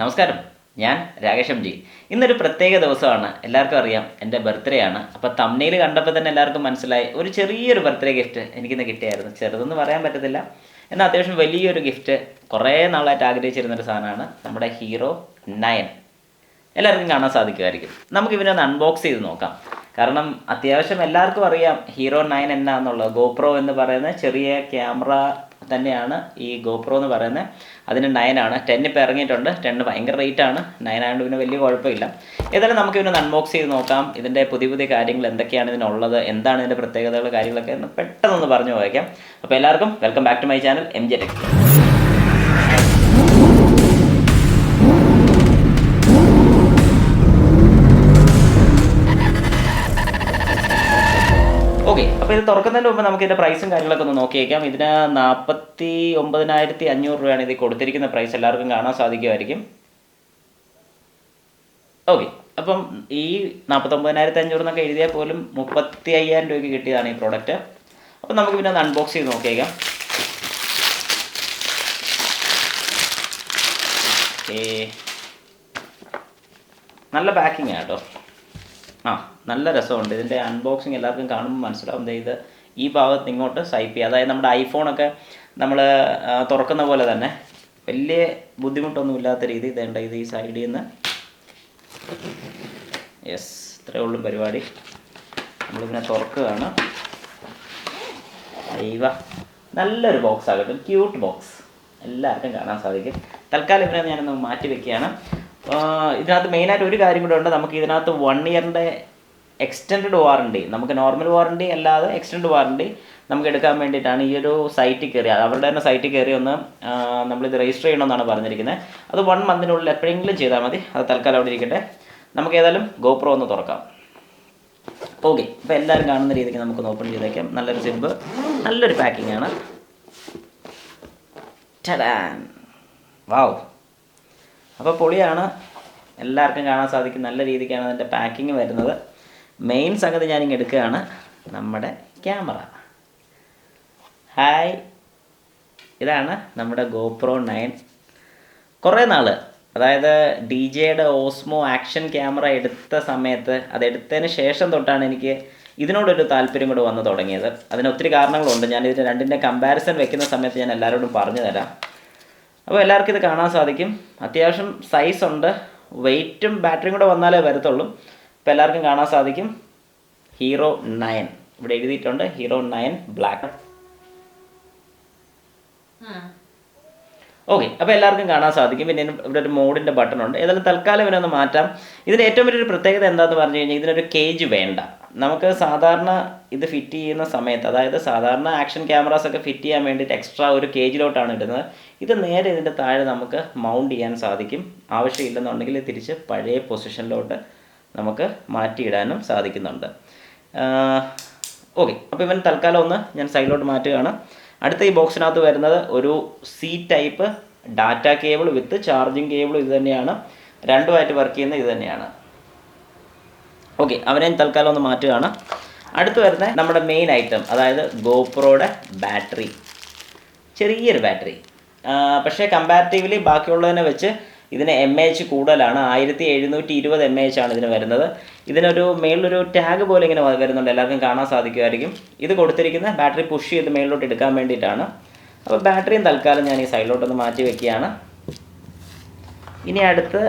നമസ്കാരം, ഞാൻ Rakesh M G. ഇന്നൊരു പ്രത്യേക ദിവസമാണ്. എല്ലാവർക്കും അറിയാം, എൻ്റെ ബർത്ത്ഡേ ആണ്. അപ്പോൾ തമ്പ്നെയിൽ കണ്ടപ്പോൾ തന്നെ എല്ലാവർക്കും മനസ്സിലായി ഒരു ചെറിയൊരു ബർത്ത്ഡേ ഗിഫ്റ്റ് എനിക്കിന്ന് കിട്ടിയായിരുന്നു. ചെറുതെന്ന് പറയാൻ പറ്റത്തില്ല, എന്നാൽ അത്യാവശ്യം വലിയൊരു ഗിഫ്റ്റ്. കുറേ നാളായിട്ട് ആഗ്രഹിച്ചിരുന്നൊരു സാധനമാണ് നമ്മുടെ ഹീറോ 9. എല്ലാവർക്കും കാണാൻ സാധിക്കുമായിരിക്കും. നമുക്കിവനെ ഒന്ന് അൺബോക്സ് ചെയ്ത് നോക്കാം. കാരണം അത്യാവശ്യം എല്ലാവർക്കും അറിയാം ഹീറോ 9 എന്നാന്നുള്ളത്. ഗോപ്രോ എന്ന് പറയുന്ന ചെറിയ ക്യാമറ തന്നെയാണ് ഈ ഗോപ്രോ എന്ന് പറയുന്നത്. അതിന് 9 ആണ്. 10 ഇപ്പോൾ ഇറങ്ങിയിട്ടുണ്ട്. 10 ഭയങ്കര റേറ്റ് ആണ്. 9 ആയതുകൊണ്ട് പിന്നെ വലിയ കുഴപ്പമില്ല. ഏതായാലും നമുക്ക് ഇവനൊന്ന് അൺബോക്സ് ചെയ്ത് നോക്കാം. ഇതിൻ്റെ പുതിയ പുതിയ കാര്യങ്ങൾ എന്തൊക്കെയാണ് ഇതിനുള്ളത്, എന്താണ് ഇതിൻ്റെ പ്രത്യേകതകൾ, കാര്യങ്ങളൊക്കെ ഒന്ന് പെട്ടെന്നൊന്ന് പറഞ്ഞു പോയേക്കാം. അപ്പോൾ എല്ലാവർക്കും welcome back to my channel M J tech. Okay, അപ്പോൾ ഇത് തുറക്കുന്നതിന് മുമ്പ് നമുക്ക് ഇതിൻ്റെ പ്രൈസും കാര്യങ്ങളൊക്കെ ഒന്ന് നോക്കിയേക്കാം. ഇതിന് 49,500 രൂപയാണ് ഇത് കൊടുത്തിരിക്കുന്ന പ്രൈസ്. എല്ലാവർക്കും കാണാൻ സാധിക്കുമായിരിക്കും. ഓക്കെ, അപ്പം ഈ 49,500 എന്നൊക്കെ എഴുതിയാൽ പോലും 35,000 രൂപയ്ക്ക് കിട്ടിയതാണ് ഈ പ്രോഡക്റ്റ്. അപ്പം നമുക്ക് പിന്നെ ഒന്ന് അൺബോക്സ് ചെയ്ത് നോക്കിയേക്കാം. നല്ല പാക്കിംഗ് ആണ് കേട്ടോ. നല്ല രസമുണ്ട്. ഇതിൻ്റെ അൺബോക്സിങ് എല്ലാവർക്കും കാണുമ്പോൾ മനസ്സിലാവും. ഇത് ഈ ഭാഗത്ത് ഇങ്ങോട്ട് സ്വൈപ്പ് ചെയ്യുക. അതായത് നമ്മുടെ ഐഫോണൊക്കെ നമ്മൾ തുറക്കുന്ന പോലെ തന്നെ വലിയ ബുദ്ധിമുട്ടൊന്നും ഇല്ലാത്ത രീതി ഇതേണ്ട. ഇത് ഈ സൈഡിൽ നിന്ന് യെസ്, ഇത്രയേ ഉള്ളൂ പരിപാടി. നമ്മളിങ്ങനെ തുറക്കുകയാണ്. അയ്യവ, നല്ലൊരു ബോക്സ് ആകട്ടെ, ക്യൂട്ട് ബോക്സ്, എല്ലാവർക്കും കാണാൻ സാധിക്കും. തൽക്കാലം ഇവനെ ഞാനൊന്ന് മാറ്റി വെക്കുകയാണ്. ഇതിനകത്ത് മെയിനായിട്ട് ഒരു കാര്യം കൂടെ ഉണ്ട്. നമുക്ക് ഇതിനകത്ത് 1 ഇയറിൻ്റെ എക്സ്റ്റൻഡ് വാറണ്ടി, നമുക്ക് നോർമൽ വാറണ്ടി അല്ലാതെ എക്സ്റ്റൻഡ് വാറണ്ടി നമുക്ക് എടുക്കാൻ വേണ്ടിയിട്ടാണ് ഈ ഒരു സൈറ്റിൽ കയറി, അവരുടെ തന്നെ സൈറ്റിൽ കയറി ഒന്ന് നമ്മളിത് രജിസ്റ്റർ ചെയ്യണമെന്നാണ് പറഞ്ഞിരിക്കുന്നത്. അത് 1 മന്തിനുള്ളിൽ എപ്പോഴെങ്കിലും ചെയ്താൽ മതി. അത് തൽക്കാലം അവിടെ ഇരിക്കട്ടെ. നമുക്ക് ഏതായാലും ഗോപ്രോ ഒന്ന് തുറക്കാം. ഓക്കെ, അപ്പോൾ എല്ലാവരും കാണുന്ന രീതിക്ക് നമുക്കൊന്ന് ഓപ്പൺ ചെയ്തേക്കാം. നല്ലൊരു സിബ്, നല്ലൊരു പാക്കിംഗ് ആണ്. വാവ്, അപ്പോൾ പൊളിയാണ്. എല്ലാവർക്കും കാണാൻ സാധിക്കും. നല്ല രീതിക്കാണ് അതിൻ്റെ പാക്കിങ് വരുന്നത്. മെയിൻ സംഗതി ഞാനിങ്ങ് എടുക്കുകയാണ്, നമ്മുടെ ക്യാമറ. ഹായ്, ഇതാണ് നമ്മുടെ ഗോപ്രോ 9. കുറേ നാൾ, അതായത് ഡി ജെയുടെ ഓസ്മോ ആക്ഷൻ ക്യാമറ എടുത്ത സമയത്ത്, അതെടുത്തതിന് ശേഷം തൊട്ടാണ് എനിക്ക് ഇതിനോടൊരു താല്പര്യം കൂടെ വന്ന് തുടങ്ങിയത്. അതിന് ഒത്തിരി കാരണങ്ങളുണ്ട്. ഞാനിതിൻ്റെ രണ്ടിൻ്റെ കമ്പാരിസൺ വെക്കുന്ന സമയത്ത് ഞാൻ എല്ലാവരോടും പറഞ്ഞു തരാം. അപ്പോൾ എല്ലാവർക്കും ഇത് കാണാൻ സാധിക്കും. അത്യാവശ്യം സൈസ് ഉണ്ട്. വെയിറ്റും ബാറ്ററിയും കൂടെ വന്നാലേ വരത്തുള്ളൂ. ഇപ്പോൾ എല്ലാവർക്കും കാണാൻ സാധിക്കും ഹീറോ 9 ഇവിടെ എഴുതിയിട്ടുണ്ട്. Hero 9 black. ഓക്കെ, അപ്പോൾ എല്ലാവർക്കും കാണാൻ സാധിക്കും. പിന്നെ ഇവിടെ ഒരു മോഡിൻ്റെ ബട്ടൺ ഉണ്ട്. ഏതായാലും തൽക്കാലം ഇവനൊന്ന് മാറ്റാം. ഇതിൻ്റെ ഏറ്റവും വലിയൊരു പ്രത്യേകത എന്താണെന്ന് പറഞ്ഞു കഴിഞ്ഞാൽ ഇതിനൊരു കേജ് വേണ്ട. നമുക്ക് സാധാരണ ഇത് ഫിറ്റ് ചെയ്യുന്ന സമയത്ത്, അതായത് സാധാരണ ആക്ഷൻ ക്യാമറാസൊക്കെ ഫിറ്റ് ചെയ്യാൻ വേണ്ടിയിട്ട് എക്സ്ട്രാ ഒരു കേജിലോട്ടാണ് ഇടുന്നത്. ഇത് നേരെ ഇതിൻ്റെ താഴെ നമുക്ക് മൗണ്ട് ചെയ്യാൻ സാധിക്കും. ആവശ്യമില്ലെന്നുണ്ടെങ്കിൽ തിരിച്ച് പഴയ പൊസിഷനിലോട്ട് നമുക്ക് മാറ്റിയിടാനും സാധിക്കുന്നുണ്ട്. ഓക്കെ, അപ്പോൾ ഇവൻ തൽക്കാലം ഒന്ന് ഞാൻ സൈഡിലോട്ട് മാറ്റുകയാണ്. അടുത്ത ഈ ബോക്സിനകത്ത് വരുന്നത് ഒരു C ടൈപ്പ് ഡാറ്റ കേബിൾ വിത്ത് ചാർജിങ് കേബിൾ. ഇത് തന്നെയാണ്, രണ്ടുമായിട്ട് വർക്ക് ചെയ്യുന്നത് ഇത് തന്നെയാണ്. ഓക്കെ, അവനെ തൽക്കാലം ഒന്ന് മാറ്റുകയാണ്. അടുത്ത് വരുന്ന നമ്മുടെ മെയിൻ ഐറ്റം, അതായത് ഗോപ്രോയുടെ ബാറ്ററി. ചെറിയൊരു ബാറ്ററി, പക്ഷേ കമ്പാരിറ്റീവ്ലി ബാക്കിയുള്ളതിനെ വെച്ച് ഇതിന് MAH കൂടുതലാണ്. 1720 MAH ആണ് ഇതിന് വരുന്നത്. ഇതിനൊരു മേളിലൊരു ടാഗ് പോലെ ഇങ്ങനെ വരുന്നുണ്ട്, എല്ലാവർക്കും കാണാൻ സാധിക്കുമായിരിക്കും. ഇത് കൊടുത്തിരിക്കുന്ന ബാറ്ററി പുഷ് ചെയ്ത് മേളിലോട്ട് എടുക്കാൻ വേണ്ടിയിട്ടാണ്. അപ്പോൾ ബാറ്ററിയും തൽക്കാലം ഞാൻ ഈ സൈഡിലോട്ടൊന്ന് മാറ്റി വെക്കുകയാണ്. ഇനി അടുത്ത്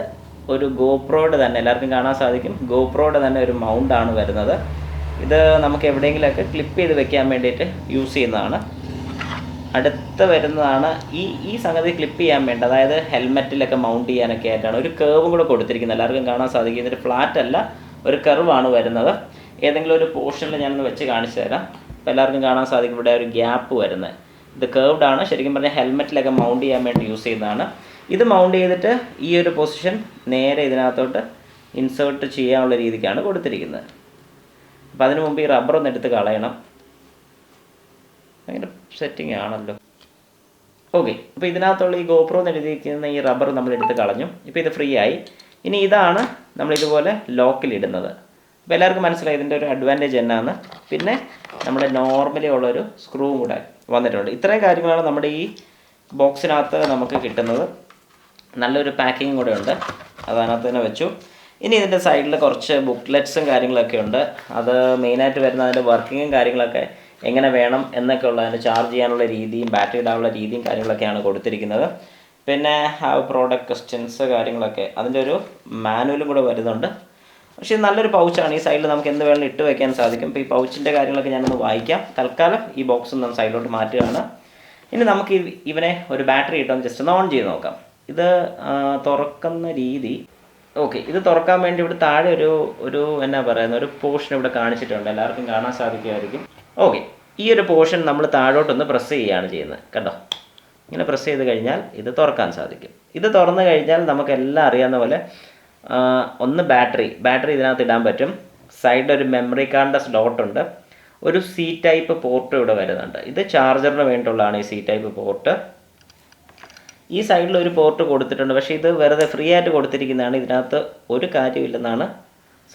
ഒരു ഗോപ്രോയുടെ തന്നെ, എല്ലാവർക്കും കാണാൻ സാധിക്കും, ഗോപ്രോയുടെ തന്നെ ഒരു മൗണ്ടാണ് വരുന്നത്. ഇത് നമുക്ക് എവിടെയെങ്കിലുമൊക്കെ ക്ലിപ്പ് ചെയ്ത് വെക്കാൻ വേണ്ടിയിട്ട് യൂസ് ചെയ്യുന്നതാണ്. അടുത്ത് വരുന്നതാണ് ഈ സംഗതി ക്ലിപ്പ് ചെയ്യാൻ വേണ്ടി, അതായത് ഹെൽമെറ്റിലൊക്കെ മൗണ്ട് ചെയ്യാനൊക്കെ ആയിട്ടാണ്. ഒരു കർവും കൂടെ കൊടുത്തിരിക്കുന്നത്, എല്ലാവർക്കും കാണാൻ സാധിക്കും. ഇതൊരു ഫ്ലാറ്റ് അല്ല, ഒരു കർവാണ് വരുന്നത്. ഏതെങ്കിലും ഒരു പോർഷനിൽ ഞാനൊന്ന് വെച്ച് കാണിച്ചു തരാം. അപ്പോൾ എല്ലാവർക്കും കാണാൻ സാധിക്കും ഇവിടെ ഒരു ഗ്യാപ്പ് വരുന്നത്. ഇത് കർവ്ഡ് ആണ്. ശരിക്കും പറഞ്ഞാൽ ഹെൽമെറ്റിലൊക്കെ മൗണ്ട് ചെയ്യാൻ വേണ്ടി യൂസ് ചെയ്യുന്നതാണ്. ഇത് മൗണ്ട് ചെയ്തിട്ട് ഈ ഒരു പൊസിഷൻ നേരെ ഇതിനകത്തോട്ട് ഇൻസേർട്ട് ചെയ്യാനുള്ള രീതിക്കാണ് കൊടുത്തിരിക്കുന്നത്. അപ്പോൾ അതിനു മുമ്പ് ഈ റബ്ബർ ഒന്ന് എടുത്ത് കളയണം. ഭയങ്കര സെറ്റിംഗ് ആണല്ലോ. ഓക്കെ, അപ്പോൾ ഇതിനകത്തുള്ള ഈ ഗോപ്രോ എന്ന് എഴുതിയിരിക്കുന്ന ഈ റബ്ബർ നമ്മൾ എടുത്ത് കളഞ്ഞു. ഇപ്പോൾ ഇത് ഫ്രീ ആയി. ഇനി ഇതാണ് നമ്മളിതുപോലെ ലോക്കിലിടുന്നത്. അപ്പോൾ എല്ലാവർക്കും മനസ്സിലായി ഇതിൻ്റെ ഒരു അഡ്വാൻറ്റേജ് എന്നാണ്. പിന്നെ നമ്മുടെ നോർമലി ഉള്ളൊരു സ്ക്രൂവും കൂടെ വന്നിട്ടുണ്ട്. ഇത്രയും കാര്യങ്ങളാണ് നമ്മുടെ ഈ ബോക്സിനകത്ത് നമുക്ക് കിട്ടുന്നത്. നല്ലൊരു പാക്കിങ് കൂടെ ഉണ്ട്, അത് അതിനകത്ത് തന്നെ വെച്ചു. ഇനി ഇതിൻ്റെ സൈഡിൽ കുറച്ച് ബുക്ക്ലെറ്റ്സും കാര്യങ്ങളൊക്കെ ഉണ്ട്. അത് മെയിനായിട്ട് വരുന്ന അതിൻ്റെ വർക്കിങ്ങും കാര്യങ്ങളൊക്കെ എങ്ങനെ വേണം എന്നൊക്കെ ഉള്ള അതിൻ്റെ ചാർജ് ചെയ്യാനുള്ള രീതിയും ബാറ്ററി ഇടാനുള്ള രീതിയും കാര്യങ്ങളൊക്കെയാണ് കൊടുത്തിരിക്കുന്നത്. പിന്നെ ഹാവ് പ്രോഡക്റ്റ് ക്വസ്റ്റ്യൻസ് കാര്യങ്ങളൊക്കെ അതിൻ്റെ ഒരു മാനുവലും കൂടെ വരുന്നുണ്ട്. പക്ഷേ നല്ലൊരു പൗച്ചാണ്. ഈ സൈഡിൽ നമുക്ക് എന്ത് വേണമെങ്കിലും ഇട്ട് വയ്ക്കാൻ സാധിക്കും. ഇപ്പോൾ ഈ പൗച്ചിൻ്റെ കാര്യങ്ങളൊക്കെ ഞാനൊന്ന് വായിക്കാം. തൽക്കാലം ഈ ബോക്സ് ഒന്ന് സൈഡിലോട്ട് മാറ്റുകയാണ്. ഇനി നമുക്ക് ഇവനെ ഒരു ബാറ്ററി ഇട്ടൊന്ന് ജസ്റ്റ് ഒന്ന് ഓൺ ചെയ്ത് നോക്കാം. ഇത് തുറക്കുന്ന രീതി, ഓക്കെ, ഇത് തുറക്കാൻ വേണ്ടി ഇവിടെ താഴെ ഒരു എന്നാ പറയുന്നത് ഒരു പോർഷൻ ഇവിടെ കാണിച്ചിട്ടുണ്ട്, എല്ലാവർക്കും കാണാൻ സാധിക്കുമായിരിക്കും. ഓക്കെ, ഈ ഒരു പോർഷൻ നമ്മൾ താഴോട്ടൊന്ന് പ്രസ് ചെയ്യുകയാണ് ചെയ്യുന്നത്, കണ്ടോ? ഇങ്ങനെ പ്രസ് ചെയ്ത് കഴിഞ്ഞാൽ ഇത് തുറക്കാൻ സാധിക്കും. ഇത് തുറന്നു കഴിഞ്ഞാൽ നമുക്കെല്ലാം അറിയാവുന്ന പോലെ ഒന്ന് ബാറ്ററി ഇതിനകത്ത് ഇടാൻ പറ്റും. സൈഡിൽ ഒരു മെമ്മറി കാർഡിൻ്റെ സ്ലോട്ട് ഉണ്ട്. ഒരു സി ടൈപ്പ് പോർട്ട് ഇവിടെ വരുന്നുണ്ട്. ഇത് ചാർജറിന് വേണ്ടിയുള്ളതാണ് ഈ സി ടൈപ്പ് പോർട്ട്. ഈ സൈഡിൽ ഒരു പോർട്ട് കൊടുത്തിട്ടുണ്ട്, പക്ഷേ ഇത് വെറുതെ ഫ്രീ ആയിട്ട് കൊടുത്തിരിക്കുന്നതാണ്. ഇതിനകത്ത് ഒരു കാര്യമില്ലെന്നാണ്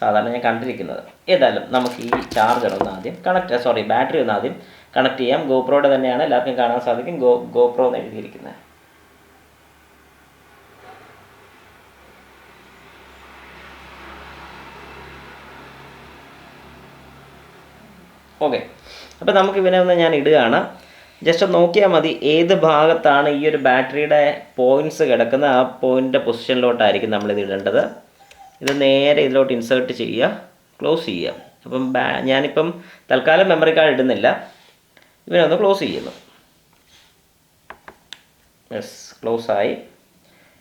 സാധാരണ ഞാൻ കണ്ടിരിക്കുന്നത്. ഏതായാലും നമുക്ക് ഈ ചാർജർ ഒന്ന് ആദ്യം ബാറ്ററി ഒന്ന് ആദ്യം കണക്ട് ചെയ്യാം. ഗോപ്രോയുടെ തന്നെയാണ്, എല്ലാവർക്കും കാണാൻ സാധിക്കും ഗോപ്രോ എന്ന് എഴുതിയിരിക്കുന്നത്. ഓക്കെ, അപ്പോൾ നമുക്ക് ഇവനെ ഒന്ന് ഞാൻ ഇടുകയാണ്. ജസ്റ്റ് നോക്കിയാൽ മതി ഏത് ഭാഗത്താണ് ഈ ഒരു ബാറ്ററിയുടെ പോയിൻറ്റ്സ് കിടക്കുന്നത്. ആ പോയിൻ്റിൻ്റെ പൊസിഷനിലോട്ടായിരിക്കും നമ്മളിത് ഇടേണ്ടത്. ഇത് നേരെ ഇതിലോട്ട് ഇൻസേർട്ട് ചെയ്യുക, ക്ലോസ് ചെയ്യുക. അപ്പം ഞാനിപ്പം തൽക്കാലം മെമ്മറി കാർഡ് ഇടുന്നില്ല, ഇവനൊന്ന് ക്ലോസ് ചെയ്യുന്നു. യെസ്, ക്ലോസ് ആയി.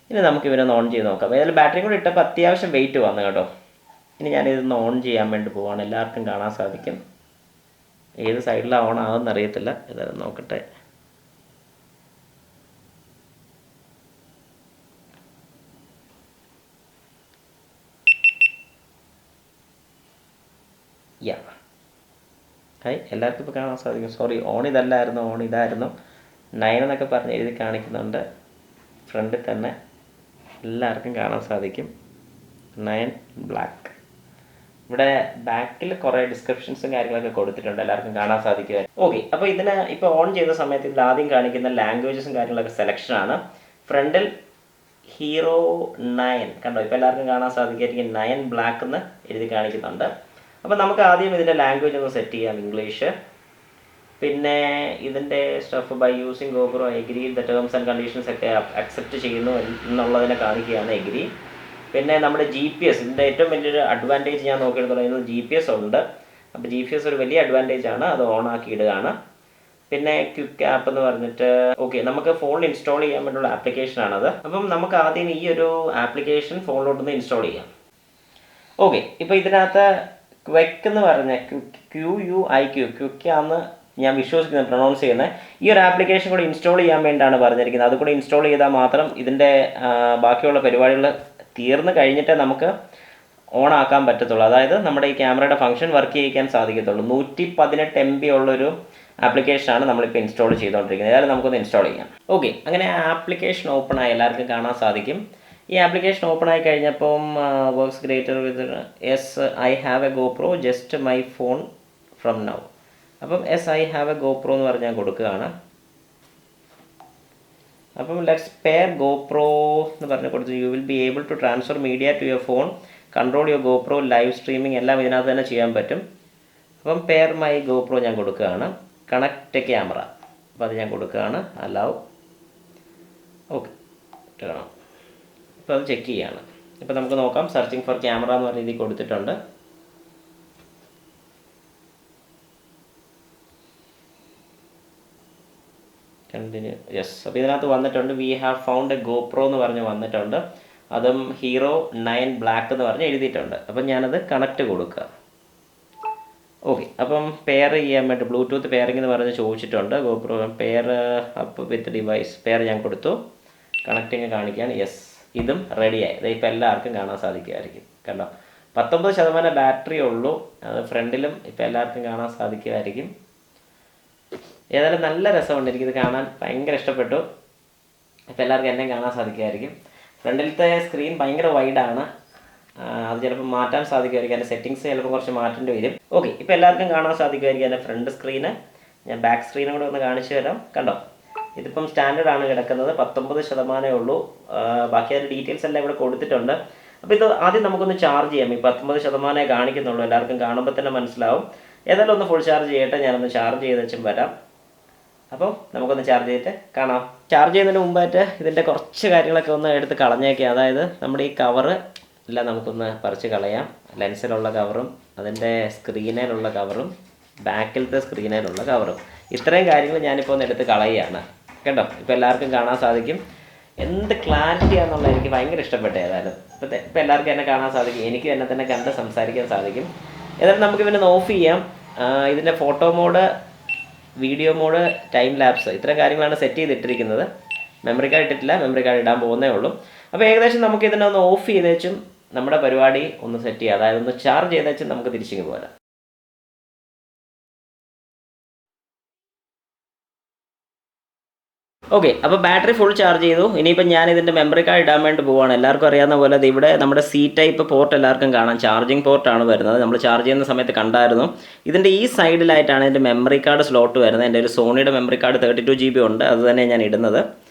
ഇനി നമുക്ക് ഇവനൊന്ന് ഓൺ ചെയ്ത് നോക്കാം. ഏതായാലും ബാറ്ററിയും കൂടി ഇട്ടപ്പോൾ അത്യാവശ്യം വെയിറ്റ് വന്നു കേട്ടോ. ഇനി ഞാനിതൊന്ന് ഓൺ ചെയ്യാൻ വേണ്ടി പോവാണ്. എല്ലാവർക്കും കാണാൻ സാധിക്കും. ഏത് സൈഡിലാണ് ഓൺ ആകുമെന്ന് അറിയത്തില്ല, ഏതായാലും നോക്കട്ടെ. ഹായ്, എല്ലാവർക്കും ഇപ്പോൾ കാണാൻ സാധിക്കും. സോറി, ഓൺ ഇതല്ലായിരുന്നു, ഓൺ ഇതായിരുന്നു. 9 എന്നൊക്കെ പറഞ്ഞ് എഴുതി കാണിക്കുന്നുണ്ട് ഫ്രണ്ടിൽ തന്നെ, എല്ലാവർക്കും കാണാൻ സാധിക്കും. 9 ബ്ലാക്ക്. ഇവിടെ ബാക്കിൽ കുറേ ഡിസ്ക്രിപ്ഷൻസും കാര്യങ്ങളൊക്കെ കൊടുത്തിട്ടുണ്ട്, എല്ലാവർക്കും കാണാൻ സാധിക്കുമായിരുന്നു. ഓക്കെ, അപ്പോൾ ഇതിന് ഇപ്പോൾ ഓൺ ചെയ്ത സമയത്ത് ഇതിൽ ആദ്യം കാണിക്കുന്ന ലാംഗ്വേജസും കാര്യങ്ങളൊക്കെ സെലക്ഷനാണ്. ഫ്രണ്ടിൽ ഹീറോ 9 കണ്ടോ, ഇപ്പോൾ എല്ലാവർക്കും കാണാൻ സാധിക്കുമായിരിക്കും. 9 ബ്ലാക്ക് എന്ന് എഴുതി കാണിക്കുന്നുണ്ട്. അപ്പോൾ നമുക്ക് ആദ്യം ഇതിൻ്റെ ലാംഗ്വേജ് ഒന്ന് സെറ്റ് ചെയ്യാം, ഇംഗ്ലീഷ്. പിന്നെ ഇതിൻ്റെ stuff by using GoPro agree the terms and conditions ഒക്കെ അക്സെപ്റ്റ് ചെയ്യുന്നു എന്നുള്ളതിനെ കാണിക്കുകയാണ് എഗ്രി. പിന്നെ നമ്മുടെ GPS, ഇതിൻ്റെ ഏറ്റവും വലിയൊരു അഡ്വാൻറ്റേജ് ഞാൻ നോക്കിയെടുത്തോളം GPS ഉണ്ട്. അപ്പോൾ GPS ഒരു വലിയ അഡ്വാൻറ്റേജ് ആണ്, അത് ഓൺ ആക്കി ഇടുകയാണ്. പിന്നെ ക്വിക്ക് ആപ്പ് എന്ന് പറഞ്ഞിട്ട് ഓക്കെ, നമുക്ക് ഫോണിൽ ഇൻസ്റ്റാൾ ചെയ്യാൻ വേണ്ടിയുള്ള ആപ്ലിക്കേഷനാണത്. അപ്പം നമുക്ക് ആദ്യം ഈ ഒരു ആപ്ലിക്കേഷൻ ഫോണിലോട്ടൊന്ന് ഇൻസ്റ്റാൾ ചെയ്യാം. ഓക്കെ, ഇപ്പോൾ ഇതിനകത്ത് ക്വിക്ക് എന്ന് പറഞ്ഞ ക്വിക്കാന്ന് ഞാൻ വിശ്വസിക്കുന്നത്, പ്രൊണൗൺസ് ചെയ്യുന്നത്. ഈ ഒരു ആപ്ലിക്കേഷൻ കൂടി ഇൻസ്റ്റാൾ ചെയ്യാൻ വേണ്ടിയിട്ടാണ് പറഞ്ഞിരിക്കുന്നത്. അതുകൂടി ഇൻസ്റ്റാൾ ചെയ്താൽ മാത്രം ഇതിൻ്റെ ബാക്കിയുള്ള പരിപാടികൾ തീർന്നു കഴിഞ്ഞിട്ടേ നമുക്ക് ഓൺ ആക്കാൻ പറ്റത്തുള്ളൂ. അതായത് നമ്മുടെ ഈ ക്യാമറയുടെ ഫംഗ്ഷൻ വർക്ക് ചെയ്യിക്കാൻ സാധിക്കത്തുള്ളൂ. 118 MB ഉള്ളൊരു ആപ്ലിക്കേഷനാണ് നമ്മളിപ്പോൾ ഇൻസ്റ്റാൾ ചെയ്തുകൊണ്ടിരിക്കുന്നത്. ഏതായാലും നമുക്കൊന്ന് ഇൻസ്റ്റാൾ ചെയ്യാം. ഓക്കെ, അങ്ങനെ ആപ്ലിക്കേഷൻ ഓപ്പൺ ആയി, എല്ലാവർക്കും കാണാൻ സാധിക്കും. ഈ ആപ്ലിക്കേഷൻ ഓപ്പൺ ആയി കഴിഞ്ഞപ്പം works greater with yes I have a GoPro just my phone from now. അപ്പം yes I have a GoPro എന്ന് പറഞ്ഞ് ഞാൻ കൊടുക്കുകയാണ്. അപ്പം ലെറ്റ്സ് പെയർ ഗോപ്രോ എന്ന് പറഞ്ഞ് കൊടുത്തു. You will be able to transfer media to your phone, control your GoPro, live streaming എല്ലാം ഇതിനകത്ത് തന്നെ ചെയ്യാൻ പറ്റും. അപ്പം പെയർ മൈ ഗോപ്രോ ഞാൻ കൊടുക്കുകയാണ്. കണക്റ്റ് ക്യാമറ, അപ്പോൾ അത് ഞാൻ കൊടുക്കുകയാണ്. അലൗ. ഓക്കെ, കാണാം. ഇപ്പോൾ അത് ചെക്ക് ചെയ്യുകയാണ്. ഇപ്പോൾ നമുക്ക് നോക്കാം. സെർച്ചിങ് ഫോർ ക്യാമറ എന്ന് പറഞ്ഞ രീതിയിൽ കൊടുത്തിട്ടുണ്ട്. Continue, yes. അപ്പോൾ ഇതിനകത്ത് വന്നിട്ടുണ്ട് we have found A GoPro എന്ന് പറഞ്ഞ് വന്നിട്ടുണ്ട്. അതും ഹീറോ 9 ബ്ലാക്ക് എന്ന് പറഞ്ഞ് എഴുതിയിട്ടുണ്ട്. അപ്പം ഞാനത് കണക്റ്റ് കൊടുക്കുക. ഓക്കെ, അപ്പം പെയർ ചെയ്യാൻ വേണ്ടി ബ്ലൂടൂത്ത് പെയറിംഗ് എന്ന് പറഞ്ഞ് ചോദിച്ചിട്ടുണ്ട്. GoPro pair up with device, pair ഞാൻ കൊടുത്തു. കണക്റ്റിങ് കാണിക്കാൻ, യെസ്. ഇതും റെഡിയായി. ഇത് ഇപ്പോൾ എല്ലാവർക്കും കാണാൻ സാധിക്കുമായിരിക്കും. കണ്ടോ, 19% ബാറ്ററി ഉള്ളൂ. അത് ഫ്രണ്ടിലും ഇപ്പോൾ എല്ലാവർക്കും കാണാൻ സാധിക്കുമായിരിക്കും. ഏതായാലും നല്ല രസമുണ്ട്, എനിക്കിത് കാണാൻ ഭയങ്കര ഇഷ്ടപ്പെട്ടു. ഇപ്പോൾ എല്ലാവർക്കും എന്നെ കാണാൻ സാധിക്കുമായിരിക്കും. ഫ്രണ്ടിലത്തെ സ്ക്രീൻ ഭയങ്കര വൈഡാണ്, അത് ചിലപ്പോൾ മാറ്റാൻ സാധിക്കുമായിരിക്കും. അതിൻ്റെ സെറ്റിങ്സ് ചിലപ്പോൾ കുറച്ച് മാറ്റേണ്ടി വരും. ഓക്കെ, ഇപ്പോൾ എല്ലാവർക്കും കാണാൻ സാധിക്കുമായിരിക്കും എൻ്റെ ഫ്രണ്ട് സ്ക്രീന്. ഞാൻ ബാക്ക് സ്ക്രീനും കൂടെ ഒന്ന് കാണിച്ചു തരാം. കണ്ടോ, ഇതിപ്പം സ്റ്റാൻഡേർഡ് ആണ് കിടക്കുന്നത്, 19% ഉള്ളൂ. ബാക്കി അതിൻ്റെ ഡീറ്റെയിൽസ് എല്ലാം ഇവിടെ കൊടുത്തിട്ടുണ്ട്. അപ്പോൾ ഇത് ആദ്യം നമുക്കൊന്ന് ചാർജ് ചെയ്യാം. ഈ 19% കാണിക്കുന്നുള്ളൂ, എല്ലാവർക്കും കാണുമ്പോൾ തന്നെ മനസ്സിലാവും. ഏതായാലും ഒന്ന് ഫുൾ ചാർജ് ചെയ്യട്ടെ, ഞാനൊന്ന് ചാർജ് ചെയ്ത് വെച്ചും വരാം. അപ്പോൾ നമുക്കൊന്ന് ചാർജ് ചെയ്തിട്ട് കാണാം. ചാർജ് ചെയ്യുന്നതിന് മുമ്പായിട്ട് ഇതിൻ്റെ കുറച്ച് കാര്യങ്ങളൊക്കെ ഒന്ന് എടുത്ത് കളഞ്ഞേക്കാം. അതായത് നമ്മുടെ ഈ കവറ് എല്ലാം നമുക്കൊന്ന് പറിച്ച് കളയാം. ലെൻസിലുള്ള കവറും അതിൻ്റെ സ്ക്രീനിലുള്ള കവറും ബാക്കിലത്തെ സ്ക്രീനിലുള്ള കവറും, ഇത്രയും കാര്യങ്ങൾ ഞാനിപ്പോൾ ഒന്ന് എടുത്ത് കളയുകയാണ് കേട്ടോ. ഇപ്പോൾ എല്ലാവർക്കും കാണാൻ സാധിക്കും എന്ത് ക്ലാരിറ്റിയാണെന്നുള്ളത് എനിക്ക് ഭയങ്കര ഇഷ്ടപ്പെട്ടു. ഏതായാലും ഇപ്പോൾ എല്ലാവർക്കും എന്നെ കാണാൻ സാധിക്കും, എനിക്ക് എന്നെ തന്നെ കണ്ട് സംസാരിക്കാൻ സാധിക്കും. ഏതായാലും നമുക്ക് പിന്നെ ഓഫ് ചെയ്യാം. ഇതിൻ്റെ photo mode, video mode, time lapse, ഇത്രയും കാര്യങ്ങളാണ് സെറ്റ് ചെയ്തിട്ടിരിക്കുന്നത്. മെമ്മറി കാർഡ് ഇട്ടിട്ടില്ല, മെമ്മറി കാർഡ് ഇടാൻ പോകുന്നേ ഉള്ളൂ. അപ്പോൾ ഏകദേശം നമുക്ക് ഇതിനെ ഒന്ന് ഓഫ് ചെയ്ത് വെച്ചും നമ്മുടെ പരിപാടി ഒന്ന് സെറ്റ് ചെയ്യാം. അതായത് ഒന്ന് ചാർജ് ചെയ്ത് വെച്ചും നമുക്ക് തിരിച്ചിങ്ങ് പോരാം. ഓക്കെ, അപ്പോൾ ബാറ്ററി ഫുൾ ചാർജ് ചെയ്തു. ഇനിയിപ്പോൾ ഞാൻ ഇതിൻ്റെ മെമ്മറി കാർഡ് ഇടാൻ വേണ്ടി പോവുകയാണ്. എല്ലാവർക്കും അറിയാവുന്ന പോലെ ഇവിടെ നമ്മുടെ സി ടൈപ്പ് പോർട്ട് എല്ലാവർക്കും കാണാം, ചാർജിങ് പോർട്ടാണ് വരുന്നത്. നമ്മൾ ചാർജ് ചെയ്യുന്ന സമയത്ത് കണ്ടായിരുന്നു. ഇതിൻ്റെ ഈ സൈഡിലായിട്ടാണ് ഇതിൻ്റെ മെമ്മറി കാർഡ് സ്ലോട്ട് വരുന്നത്. എൻ്റെ ഒരു സോണിയുടെ മെമ്മറി കാർഡ് 32 GB ഉണ്ട്, അത് തന്നെ ഞാൻ ഇടുന്നത്.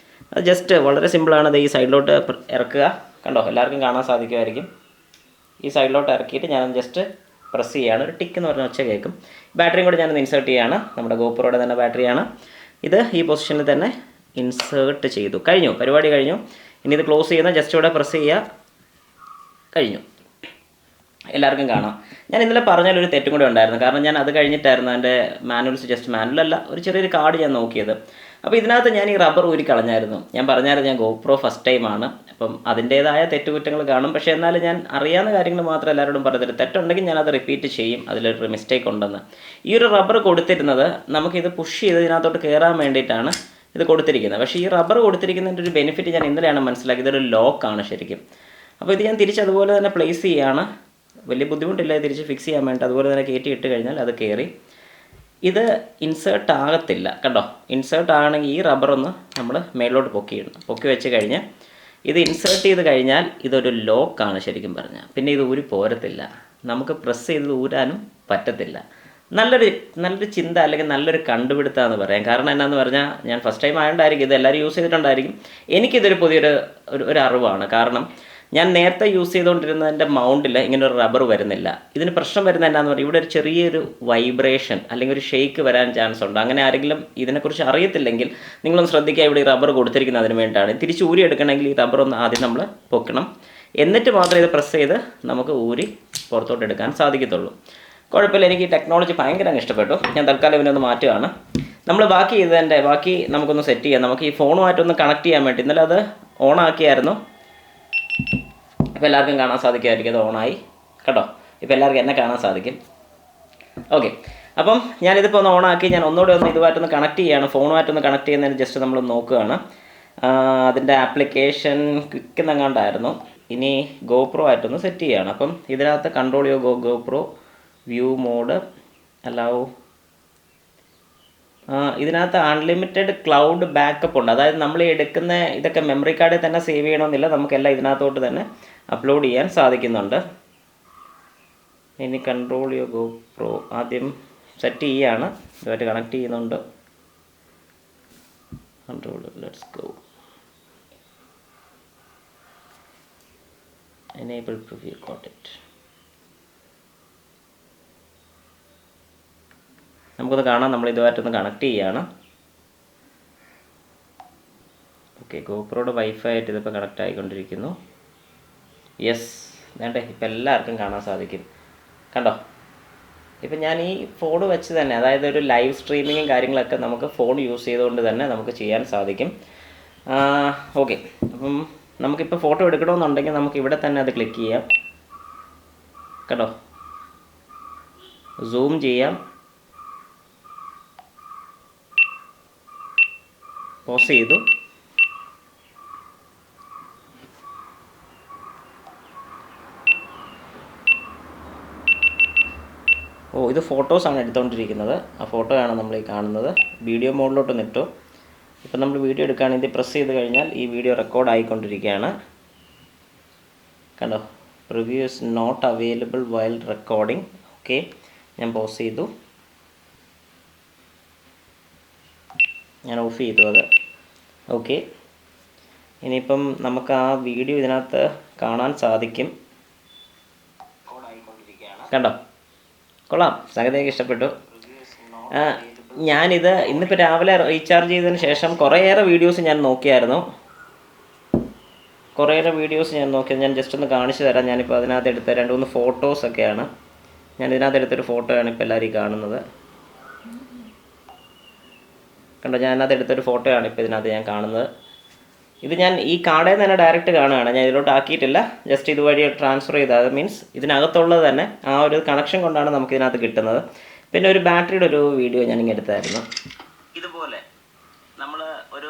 അത് ജസ്റ്റ് വളരെ സിമ്പിളാണ്. ഇത് ഈ സൈഡിലോട്ട് ഇറക്കുക, കണ്ടോ, എല്ലാവർക്കും കാണാൻ സാധിക്കുമായിരിക്കും. ഈ സൈഡിലോട്ട് ഇറക്കിയിട്ട് ഞാൻ ജസ്റ്റ് പ്രസ് ചെയ്യുകയാണ്, ഒരു ടിക്ക് എന്ന് പറഞ്ഞ ഒച്ച കേൾക്കും. ബാറ്ററിയും കൂടി ഞാനൊന്ന് ഇൻസേർട്ട് ചെയ്യുകയാണ്. നമ്മുടെ ഗോപ്രോയുടെ തന്നെ ബാറ്ററിയാണ് ഇത്. ഈ പൊസിഷനിൽ തന്നെ ഇൻസേർട്ട് ചെയ്തു. കഴിഞ്ഞു, പരിപാടി കഴിഞ്ഞു. ഇനി ഇത് ക്ലോസ് ചെയ്യുന്ന ജസ്റ്റ് ഇവിടെ പ്രസ് ചെയ്യുക, കഴിഞ്ഞു. എല്ലാവർക്കും കാണാം. ഞാൻ ഇന്നലെ പറഞ്ഞാലൊരു തെറ്റും കൂടെ ഉണ്ടായിരുന്നു. കാരണം ഞാൻ അത് കഴിഞ്ഞിട്ടായിരുന്നു എൻ്റെ മാനുവൽസ്, ജസ്റ്റ് മാനുവലല്ല, ഒരു ചെറിയൊരു കാർഡ് ഞാൻ നോക്കിയത്. അപ്പോൾ ഇതിനകത്ത് ഞാൻ ഈ റബ്ബർ ഊരി കളഞ്ഞായിരുന്നു. ഞാൻ പറഞ്ഞായിരുന്നു ഞാൻ ഗോപ്രോ ഫസ്റ്റ് ടൈമാണ്, അപ്പം അതിൻ്റേതായ തെറ്റുകുറ്റങ്ങൾ കാണും. പക്ഷേ എന്നാലും ഞാൻ അറിയാവുന്ന കാര്യങ്ങൾ മാത്രം എല്ലാവരോടും പറഞ്ഞിട്ട്, തെറ്റുണ്ടെങ്കിൽ ഞാനത് റിപ്പീറ്റ് ചെയ്യും, അതിലൊരു മിസ്റ്റേക്ക് ഉണ്ടെന്ന്. ഈ ഒരു റബ്ബർ കൊടുത്തിരുന്നത് നമുക്കിത് പുഷ് ചെയ്ത് ഇതിനകത്തോട്ട് കയറാൻ വേണ്ടിയിട്ടാണ് ഇത് കൊടുത്തിരിക്കുന്നത്. പക്ഷേ ഈ റബ്ബർ കൊടുത്തിരിക്കുന്നതിൻ്റെ ഒരു ബെനിഫിറ്റ് ഞാൻ ഇന്നലെയാണ് മനസ്സിലാക്കിയത്, ഇതൊരു ലോക്കാണ് ശരിക്കും. അപ്പോൾ ഇത് ഞാൻ തിരിച്ച് അതുപോലെ തന്നെ പ്ലേസ് ചെയ്യുകയാണ്. വലിയ ബുദ്ധിമുട്ടില്ല തിരിച്ച് ഫിക്സ് ചെയ്യാൻ വേണ്ടി. അതുപോലെ തന്നെ കയറ്റി ഇട്ട് കഴിഞ്ഞാൽ അത് കയറി. ഇത് ഇൻസേർട്ട് ആകത്തില്ല, കണ്ടോ. ഇൻസേർട്ട് ആകണമെങ്കിൽ ഈ റബ്ബറൊന്ന് നമ്മൾ മേലോട്ട് പൊക്കി വെച്ച് കഴിഞ്ഞ് ഇത് ഇൻസേർട്ട് ചെയ്ത് കഴിഞ്ഞാൽ ഇതൊരു ലോക്കാണ് ശരിക്കും പറഞ്ഞാൽ. പിന്നെ ഇത് ഊരി പോരത്തില്ല, നമുക്ക് പ്രസ് ചെയ്ത് ഊരാനും പറ്റത്തില്ല. നല്ലൊരു ചിന്ത അല്ലെങ്കിൽ നല്ലൊരു കണ്ടുപിടുത്തമെന്ന് പറയാം. കാരണം എന്നാന്ന് പറഞ്ഞാൽ ഞാൻ ഫസ്റ്റ് ടൈം ആയതുകൊണ്ടായിരിക്കും, ഇത് എല്ലാവരും യൂസ് ചെയ്തിട്ടുണ്ടായിരിക്കും. എനിക്കിതൊരു പുതിയൊരു അറിവാണ്. കാരണം ഞാൻ നേരത്തെ യൂസ് ചെയ്തുകൊണ്ടിരുന്നതിൻ്റെ മൗണ്ടിൽ ഇങ്ങനെ ഒരു റബ്ബർ വരുന്നില്ല. ഇതിന് പ്രശ്നം വരുന്നത് എന്നാന്ന് പറഞ്ഞാൽ ഇവിടെ ഒരു ചെറിയൊരു വൈബ്രേഷൻ അല്ലെങ്കിൽ ഒരു ഷെയ്ക്ക് വരാൻ ചാൻസ് ഉണ്ട്. അങ്ങനെ ആരെങ്കിലും ഇതിനെക്കുറിച്ച് അറിയത്തില്ലെങ്കിൽ നിങ്ങളൊന്ന് ശ്രദ്ധിക്കുക, ഇവിടെ ഈ റബ്ബർ കൊടുത്തിരിക്കുന്നത് അതിന് വേണ്ടിയിട്ടാണ്. തിരിച്ച് ഊരി എടുക്കണമെങ്കിൽ ഈ റബ്ബർ ഒന്ന് ആദ്യം നമ്മൾ പൊക്കണം, എന്നിട്ട് മാത്രമേ ഇത് പ്രസ് ചെയ്ത് നമുക്ക് ഊരി പുറത്തോട്ട് എടുക്കാൻ സാധിക്കത്തുള്ളൂ. കുഴപ്പമില്ല, എനിക്ക് ഈ ടെക്നോളജി ഭയങ്കര ഇഷ്ടപ്പെട്ടു. ഞാൻ തൽക്കാലം ഇവനൊന്ന് മാറ്റുകയാണ്. നമ്മൾ ബാക്കി നമുക്കൊന്ന് സെറ്റ് ചെയ്യാം. നമുക്ക് ഈ ഫോണുമായിട്ടൊന്ന് കണക്ട് ചെയ്യാൻ വേണ്ടി ഇന്നലെ അത് ഓണാക്കിയായിരുന്നു. ഇപ്പോൾ എല്ലാവർക്കും കാണാൻ സാധിക്കുമായിരിക്കും, അത് ഓണായി കേട്ടോ. ഇപ്പോൾ എല്ലാവർക്കും എന്നെ കാണാൻ സാധിക്കും. ഓക്കെ, അപ്പം ഞാനിതിപ്പോൾ ഒന്ന് ഓണാക്കി ഞാൻ ഒന്നുകൂടെ ഒന്ന് ഇതുമായിട്ടൊന്ന് കണക്ട് ചെയ്യുകയാണ്. ഫോണുമായിട്ടൊന്ന് കണക്ട് ചെയ്യുന്നതിന് ജസ്റ്റ് നമ്മൾ നോക്കുകയാണ്. അതിൻ്റെ ആപ്ലിക്കേഷൻ ക്വിക്ക് എന്നങ്ങാണ്ടായിരുന്നു. ഇനി ഗോപ്രോ ആയിട്ടൊന്ന് സെറ്റ് ചെയ്യുകയാണ്. അപ്പം ഇതിനകത്ത് control your GoPro, view mode, allow. ഇതിനകത്ത് അൺലിമിറ്റഡ് ക്ലൗഡ് ബാക്കപ്പ് ഉണ്ട്. അതായത് നമ്മൾ എടുക്കുന്ന ഇതൊക്കെ മെമ്മറി കാർഡിൽ തന്നെ സേവ് ചെയ്യണമെന്നില്ല, നമുക്കെല്ലാം ഇതിനകത്തോട്ട് തന്നെ അപ്ലോഡ് ചെയ്യാൻ സാധിക്കുന്നുണ്ട്. ഇനി കൺട്രോൾ യുവർ ഗോപ്രോ ആദ്യം സെറ്റ് ചെയ്യുകയാണ്, ഇതുമായിട്ട് കണക്ട് ചെയ്യുന്നുണ്ട്. Control, let's go. Enable preview, got it. നമുക്കൊന്ന് കാണാം, നമ്മൾ ഇതുമായിട്ടൊന്ന് കണക്ട് ചെയ്യുകയാണ്. ഓക്കെ, ഗോപ്രോയുടെ വൈഫൈ ആയിട്ട് ഇതിപ്പോൾ കണക്റ്റ് ആയിക്കൊണ്ടിരിക്കുന്നു. യെസ്, വേണ്ടേ, ഇപ്പം എല്ലാവർക്കും കാണാൻ സാധിക്കും, കണ്ടോ. ഇപ്പം ഞാൻ ഈ ഫോൺ വെച്ച് തന്നെ, അതായത് ഒരു ലൈവ് സ്ട്രീമിങ്ങും കാര്യങ്ങളൊക്കെ നമുക്ക് ഫോൺ യൂസ് ചെയ്തുകൊണ്ട് തന്നെ നമുക്ക് ചെയ്യാൻ സാധിക്കും. ഓക്കെ, അപ്പം നമുക്കിപ്പോൾ ഫോട്ടോ എടുക്കണമെന്നുണ്ടെങ്കിൽ നമുക്ക് ഇവിടെ തന്നെ അത് ക്ലിക്ക് ചെയ്യാം, കണ്ടോ. സൂം ചെയ്യാം, പോസ് ചെയ്തു. ഇത് ഫോട്ടോസാണ് എടുത്തുകൊണ്ടിരിക്കുന്നത്. ആ ഫോട്ടോയാണ് നമ്മൾ ഈ കാണുന്നത്. വീഡിയോ മോഡിലോട്ട് ഇട്ടു. ഇപ്പം നമ്മൾ വീഡിയോ എടുക്കുകയാണെങ്കിൽ പ്രസ് ചെയ്ത് കഴിഞ്ഞാൽ ഈ വീഡിയോ റെക്കോർഡ് ആയിക്കൊണ്ടിരിക്കുകയാണ്, കണ്ടോ. Preview is not available while recording. Okay, ഞാൻ പോസ് ചെയ്തു, ഞാൻ ഓഫ് ചെയ്തു അത്. ഓക്കെ, ഇനിയിപ്പം നമുക്ക് ആ വീഡിയോ ഇതിനകത്ത് കാണാൻ സാധിക്കും. കണ്ടോ? കൊള്ളാം, സംഗതിയൊക്കെ ഇഷ്ടപ്പെട്ടു. ഞാനിത് ഇന്നിപ്പോൾ രാവിലെ റീചാർജ് ചെയ്തതിന് ശേഷം കുറേയേറെ വീഡിയോസ് ഞാൻ നോക്കിയായിരുന്നു. ഞാൻ ജസ്റ്റ് ഒന്ന് കാണിച്ചു തരാം. ഞാനിപ്പോൾ അതിനകത്ത് എടുത്ത 2-3 ഫോട്ടോസൊക്കെയാണ്. ഞാൻ ഇതിനകത്ത് എടുത്തൊരു ഫോട്ടോയാണ് ഇപ്പോൾ എല്ലാവരും കാണുന്നത്. കണ്ടോ, ഞാൻ അതിനകത്ത് എടുത്തൊരു ഫോട്ടോയാണ് ഇപ്പോൾ ഇതിനകത്ത് ഞാൻ കാണുന്നത്. ഇത് ഞാൻ ഈ കാർഡിൽ നിന്ന് തന്നെ ഡയറക്റ്റ് കാണുകയാണ്, ഞാൻ ഇതിലോട്ട് ആക്കിയിട്ടില്ല. ജസ്റ്റ് ഇതുവഴി ട്രാൻസ്ഫർ ചെയ്താൽ, അത് മീൻസ് ഇതിനകത്തുള്ളത് തന്നെ ആ ഒരു കണക്ഷൻ കൊണ്ടാണ് നമുക്ക് ഇതിനകത്ത് കിട്ടുന്നത്. പിന്നെ ഒരു ബാറ്ററിയുടെ ഒരു വീഡിയോ ഞാനിങ്ങനെ എടുത്തായിരുന്നു. ഇതുപോലെ നമ്മൾ ഒരു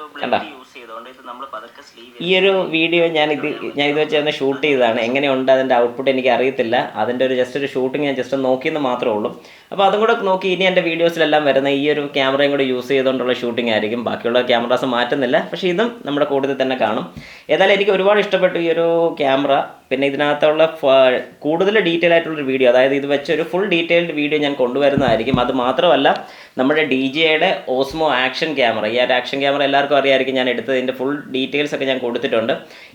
യൂസ് ചെയ്തുകൊണ്ട് ഇത് നമ്മൾ പതുക്കെ ഈ ഒരു വീഡിയോ ഞാൻ ഇത് വെച്ച് തന്നെ ഷൂട്ട് ചെയ്തതാണ്. എങ്ങനെയുണ്ട് അതിൻ്റെ ഔട്ട്പുട്ട് എനിക്ക് അറിയത്തില്ല. അതിൻ്റെ ജസ്റ്റ് ഒരു ഷൂട്ടിങ് ഞാൻ ജസ്റ്റ് നോക്കിയെന്ന് മാത്രമേ ഉള്ളൂ. അപ്പോൾ അതും കൂടെ നോക്കി ഇനി എൻ്റെ വീഡിയോസിലെല്ലാം വരുന്ന ഈ ഒരു ക്യാമറയും കൂടെ യൂസ് ചെയ്തുകൊണ്ടുള്ള ഷൂട്ടിംഗ് ആയിരിക്കും. ബാക്കിയുള്ള ക്യാമറാസ് മാറ്റുന്നില്ല, പക്ഷേ ഇതും നമ്മുടെ കൂടുതൽ തന്നെ കാണും. ഏതായാലും എനിക്ക് ഒരുപാട് ഇഷ്ടപ്പെട്ടു ഈ ഒരു ക്യാമറ. പിന്നെ ഇതിനകത്തുള്ള കൂടുതൽ ഡീറ്റെയിൽ ആയിട്ടുള്ളൊരു വീഡിയോ, അതായത് ഇത് വെച്ച് ഒരു ഫുൾ ഡീറ്റെയിൽഡ് വീഡിയോ ഞാൻ കൊണ്ടുവരുന്നതായിരിക്കും. അത് മാത്രമല്ല, നമ്മുടെ DJയുടെ ഓസ്മോ ആക്ഷൻ ക്യാമറ, ഈ ഒരു ആക്ഷൻ ക്യാമറ എല്ലാവർക്കും അറിയാമായിരിക്കും. ഞാൻ എടുത്തതിൻ്റെ ഫുൾ ഡീറ്റെയിൽസ് ഒക്കെ ഞാൻ കൊടുത്തിട്ടുണ്ട്.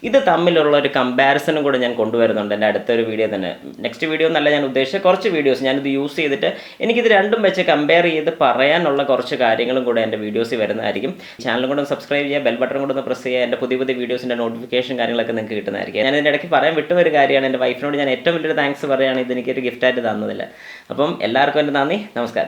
ഇത് തമ്മിലുള്ള ഒരു കമ്പാരിസണും കൂടെ ഞാൻ കൊണ്ടുവരുന്നുണ്ട് എൻ്റെ അടുത്തൊരു വീഡിയോ തന്നെ. നെക്സ്റ്റ് വീഡിയോ എന്നല്ല ഞാൻ ഉദ്ദേശിച്ച കുറച്ച് വീഡിയോസ് ഞാനിത് യൂസ് ചെയ്തിട്ട് എനിക്കിത് രണ്ടും വെച്ച് കമ്പയർ ചെയ്ത് പറയാനുള്ള കുറച്ച് കാര്യങ്ങളും കൂടെ എൻ്റെ വീഡിയോസിൽ വരുന്നതായിരിക്കും. ചാനലും കൂടെ സബ്സ്ക്രൈബ് ചെയ്യുക, ബെൽ ബട്ടൺ കൂടെ ഒന്ന് പ്രസ് ചെയ്യുക. എൻ്റെ പുതിയ വീഡിയോസിൻ്റെ നോട്ടിഫിക്കേഷൻ കാര്യങ്ങളൊക്കെ നിങ്ങൾക്ക് കിട്ടുന്നതായിരിക്കും. ഞാൻ ഇതിൻ്റെ ഇടയ്ക്ക് പറയാൻ വിട്ടുപോയൊരു കാര്യമാണ്, എൻ്റെ വൈഫിനോട് ഞാൻ ഏറ്റവും വലിയൊരു താങ്ക്സ് പറയുകയാണ്, ഇതെനിക്കൊരു ഗിഫ്റ്റായിട്ട് തന്നതില്ല. അപ്പം എല്ലാവർക്കും എൻ്റെ നന്ദി, നമസ്കാരം.